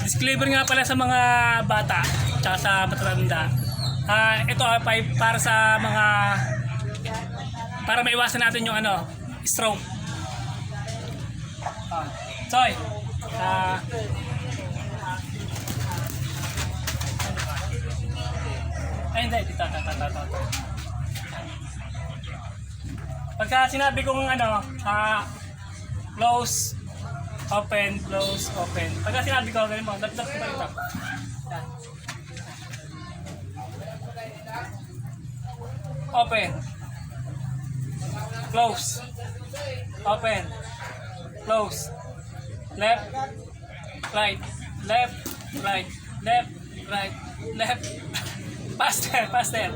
Disclaimer nga pala sa mga bata tsaka sa matatanda. Ito ay para sa mga para maiwasan natin yung stroke. Soy. Ay hindi, dito. Pagka sinabi kong close, open, close, open. Pagka sinabi ko, ganun mo, dap-dap ko pa ito. Open. Close. Open. Close. Left. Right. Left. Right. Left. Right. Left. Faster.